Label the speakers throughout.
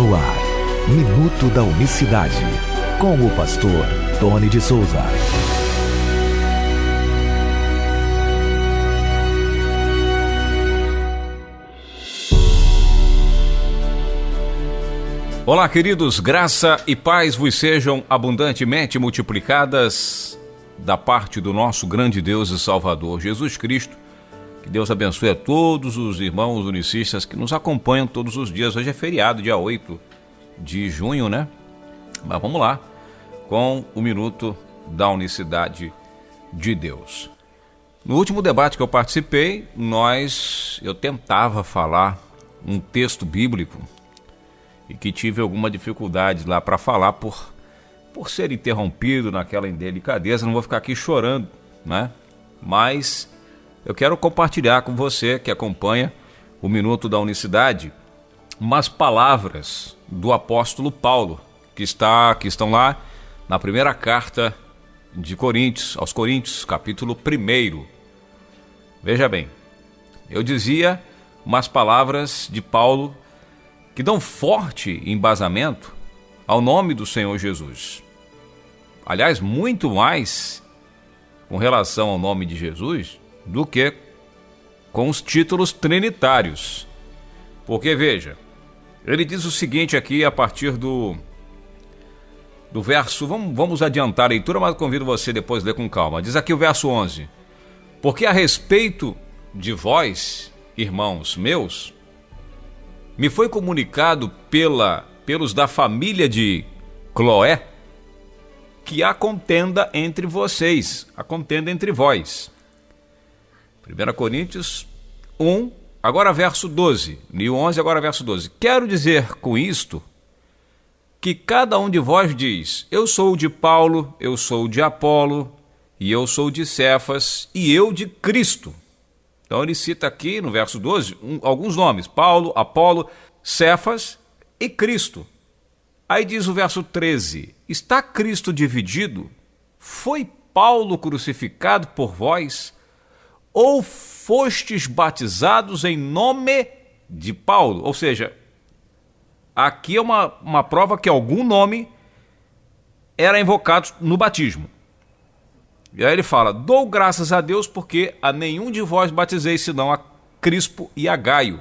Speaker 1: No ar, Minuto da Unicidade, com o pastor Tony de Souza.
Speaker 2: Olá, queridos, graça e paz vos sejam abundantemente multiplicadas da parte do nosso grande Deus e Salvador Jesus Cristo. Que Deus abençoe a todos os irmãos unicistas que nos acompanham todos os dias. Hoje é feriado, dia 8 de junho, né? Mas vamos lá, com o Minuto da Unicidade de Deus. No último debate que eu participei, eu tentava falar um texto bíblico e que tive alguma dificuldade lá para falar por ser interrompido naquela indelicadeza. Não vou ficar aqui chorando, né? Mas eu quero compartilhar com você que acompanha o Minuto da Unicidade umas palavras do apóstolo Paulo, que estão lá na primeira carta de Coríntios, aos Coríntios, capítulo 1. Veja bem, eu dizia umas palavras de Paulo que dão forte embasamento ao nome do Senhor Jesus. Aliás, muito mais com relação ao nome de Jesus do que com os títulos trinitários. Porque, veja, ele diz o seguinte aqui a partir do verso, vamos adiantar a leitura, mas convido você depois a ler com calma. Diz aqui o verso 11: porque a respeito de vós, irmãos meus, me foi comunicado pelos da família de Cloé, que há contenda entre vocês, há contenda entre vós. 1 Coríntios 1, agora verso 12, e 11, agora verso 12. Quero dizer com isto que cada um de vós diz: eu sou de Paulo, eu sou de Apolo, e eu sou de Cefas, e eu de Cristo. Então ele cita aqui no verso 12 alguns nomes: Paulo, Apolo, Cefas e Cristo. Aí diz o verso 13: está Cristo dividido? Foi Paulo crucificado por vós? Ou fostes batizados em nome de Paulo? Ou seja, aqui é uma prova que algum nome era invocado no batismo. E aí ele fala: dou graças a Deus porque a nenhum de vós batizei senão a Crispo e a Gaio,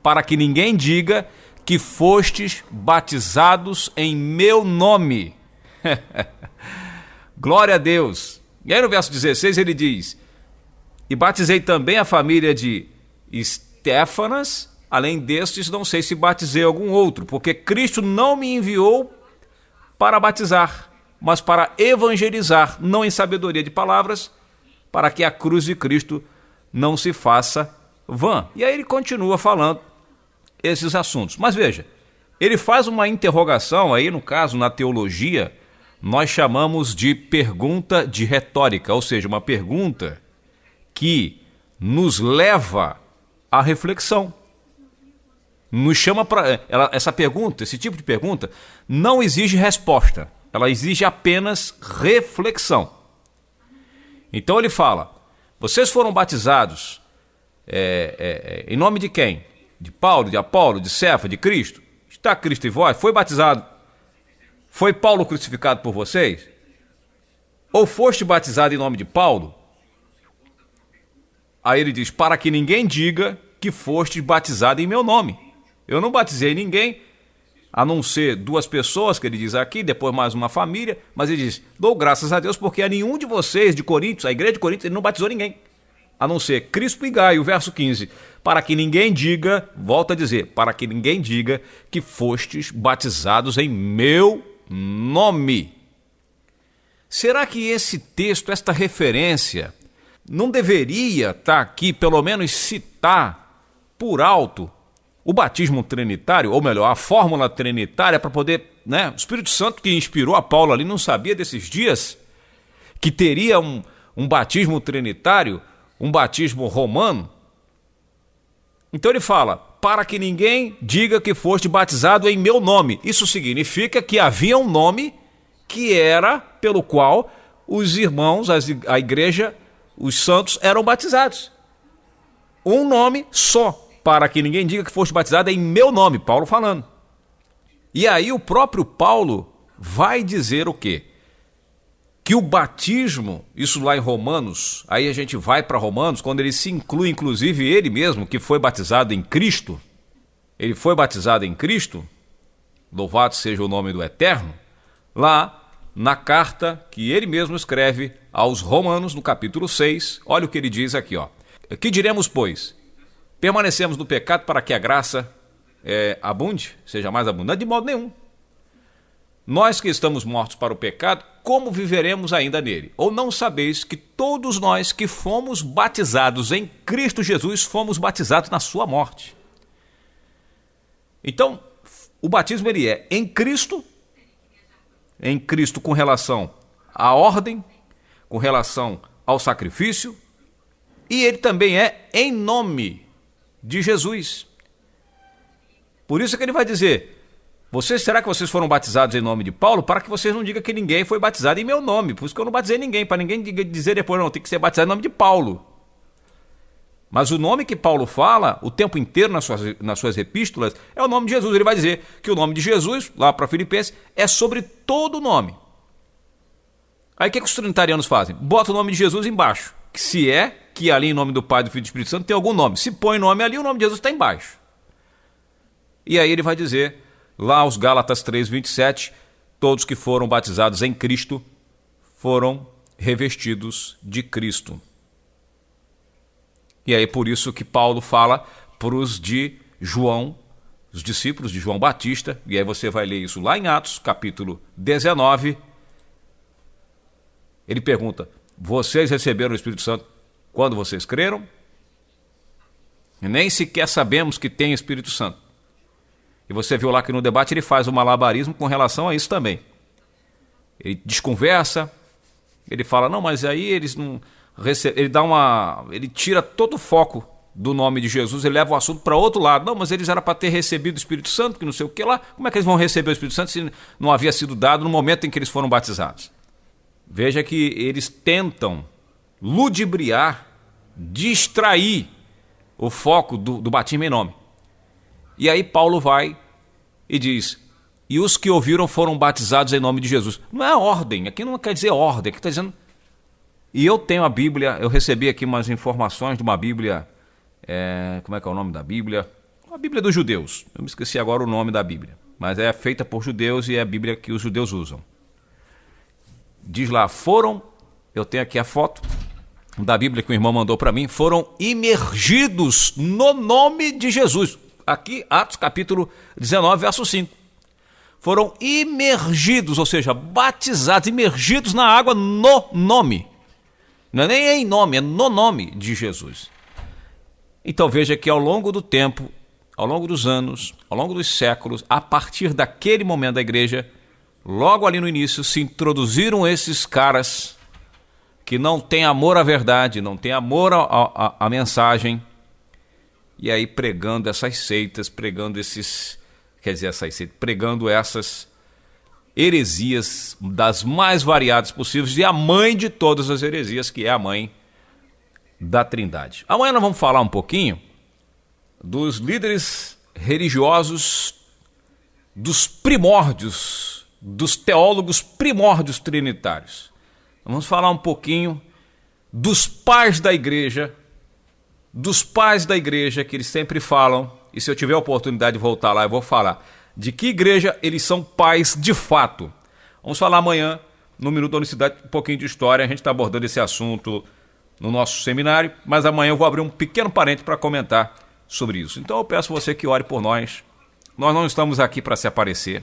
Speaker 2: para que ninguém diga que fostes batizados em meu nome. Glória a Deus. E aí no verso 16 ele diz: e batizei também a família de Estéfanas, além destes não sei se batizei algum outro, porque Cristo não me enviou para batizar, mas para evangelizar, não em sabedoria de palavras, para que a cruz de Cristo não se faça vã. E aí ele continua falando esses assuntos. Mas veja, ele faz uma interrogação aí, no caso, na teologia, nós chamamos de pergunta de retórica, ou seja, uma pergunta que nos leva à reflexão. Nos chama para essa pergunta, esse tipo de pergunta, não exige resposta, ela exige apenas reflexão. Então ele fala: vocês foram batizados em nome de quem? De Paulo, de Apolo, de Cefas, de Cristo? Está Cristo em vós? Foi batizado? Foi Paulo crucificado por vocês? Ou foste batizado em nome de Paulo? Aí ele diz: para que ninguém diga que foste batizado em meu nome. Eu não batizei ninguém, a não ser 2 pessoas, que ele diz aqui, depois mais uma família, mas ele diz: dou graças a Deus porque a nenhum de vocês de Coríntios, a igreja de Coríntios, ele não batizou ninguém, a não ser Crispo e Gaio. Verso 15: para que ninguém diga, volta a dizer, para que ninguém diga que fostes batizados em meu nome. Será que esse texto, esta referência, não deveria estar aqui, pelo menos citar por alto o batismo trinitário, ou melhor, a fórmula trinitária, para poder, né? O Espírito Santo que inspirou a Paulo ali não sabia desses dias que teria um batismo trinitário, um batismo romano. Então ele fala: para que ninguém diga que foste batizado em meu nome. Isso significa que havia um nome que era pelo qual os irmãos, a igreja, os santos eram batizados. Um nome só, para que ninguém diga que foste batizado em meu nome, Paulo falando. E aí o próprio Paulo vai dizer o quê? Que o batismo, isso lá em Romanos, aí a gente vai para Romanos, quando ele se inclui, inclusive ele mesmo, que foi batizado em Cristo, ele foi batizado em Cristo, louvado seja o nome do Eterno, lá na carta que ele mesmo escreve aos Romanos, no capítulo 6, olha o que ele diz aqui, ó. Que diremos, pois? Permanecemos no pecado para que a graça abunde, seja mais abundante? De modo nenhum. Nós que estamos mortos para o pecado, como viveremos ainda nele? Ou não sabeis que todos nós que fomos batizados em Cristo Jesus, fomos batizados na sua morte? Então, o batismo ele é em Cristo com relação à ordem, com relação ao sacrifício, e ele também é em nome de Jesus. Por isso que ele vai dizer, será que vocês foram batizados em nome de Paulo? Para que vocês não digam que ninguém foi batizado em meu nome. Por isso que eu não batizei ninguém, para ninguém dizer depois, não, tem que ser batizado em nome de Paulo. Mas o nome que Paulo fala o tempo inteiro nas suas epístolas é o nome de Jesus. Ele vai dizer que o nome de Jesus, lá para Filipenses, é sobre todo nome. Aí o que os trinitarianos fazem? Bota o nome de Jesus embaixo. Se é que ali em nome do Pai, do Filho e do Espírito Santo tem algum nome. Se põe nome ali, o nome de Jesus está embaixo. E aí ele vai dizer, lá aos Gálatas 3:27, todos que foram batizados em Cristo foram revestidos de Cristo. E aí por isso que Paulo fala para os de João, os discípulos de João Batista, e aí você vai ler isso lá em Atos, capítulo 19. Ele pergunta, vocês receberam o Espírito Santo quando vocês creram? E nem sequer sabemos que tem Espírito Santo. E você viu lá que no debate ele faz um malabarismo com relação a isso também. Ele desconversa, ele fala, não, mas aí eles não recebem, ele tira todo o foco do nome de Jesus, ele leva o assunto para outro lado. Não, mas eles eram para ter recebido o Espírito Santo, que não sei o que lá. Como é que eles vão receber o Espírito Santo se não havia sido dado no momento em que eles foram batizados? Veja que eles tentam ludibriar, distrair o foco do batismo em nome. E aí Paulo vai e diz, e os que ouviram foram batizados em nome de Jesus. Não é ordem, aqui não quer dizer ordem, aqui está dizendo... E eu tenho a Bíblia, eu recebi aqui umas informações de uma Bíblia, como é que é o nome da Bíblia? A Bíblia dos judeus, eu me esqueci agora o nome da Bíblia, mas é feita por judeus e é a Bíblia que os judeus usam. Diz lá, eu tenho aqui a foto da Bíblia que o irmão mandou para mim, foram imergidos no nome de Jesus. Aqui, Atos capítulo 19, verso 5. Foram imergidos, ou seja, batizados, imergidos na água no nome. Não é nem em nome, é no nome de Jesus. Então veja que ao longo do tempo, ao longo dos anos, ao longo dos séculos, a partir daquele momento da igreja, logo ali no início, se introduziram esses caras que não têm amor à verdade, não têm amor à mensagem, e aí pregando essas seitas, pregando essas heresias das mais variadas possíveis, e a mãe de todas as heresias, que é a mãe da Trindade. Amanhã nós vamos falar um pouquinho dos líderes religiosos, dos primórdios, dos teólogos primórdios trinitários. Vamos falar um pouquinho dos pais da igreja, que eles sempre falam, e se eu tiver a oportunidade de voltar lá, eu vou falar de que igreja eles são pais de fato. Vamos falar amanhã, no Minuto da Unicidade, um pouquinho de história. A gente está abordando esse assunto no nosso seminário, mas amanhã eu vou abrir um pequeno parênteses para comentar sobre isso. Então eu peço a você que ore por nós. Nós não estamos aqui para se aparecer.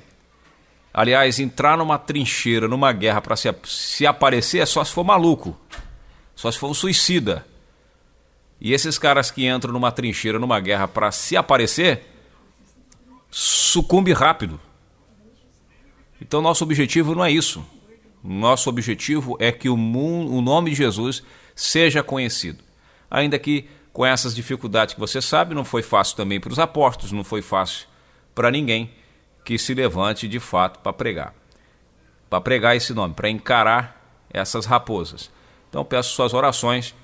Speaker 2: Aliás, entrar numa trincheira, numa guerra para se aparecer é só se for maluco, só se for um suicida. E esses caras que entram numa trincheira, numa guerra para se aparecer, sucumbe rápido. Então nosso objetivo não é isso. Nosso objetivo é que o nome de Jesus seja conhecido. Ainda que com essas dificuldades que você sabe, não foi fácil também para os apóstolos, não foi fácil para ninguém que se levante de fato para pregar esse nome, para encarar essas raposas. Então peço suas orações,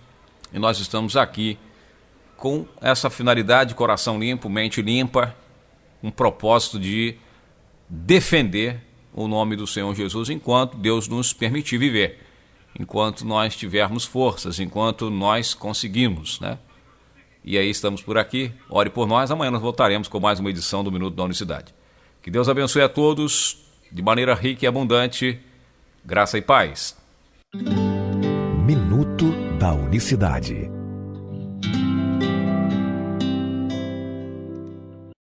Speaker 2: e nós estamos aqui com essa finalidade, coração limpo, mente limpa, um propósito de defender o nome do Senhor Jesus enquanto Deus nos permitir viver, enquanto nós tivermos forças, enquanto nós conseguimos, né? E aí estamos por aqui. Ore por nós. Amanhã nós voltaremos com mais uma edição do Minuto da Unicidade. Que Deus abençoe a todos de maneira rica e abundante. Graça e paz.
Speaker 1: Minuto da Unicidade.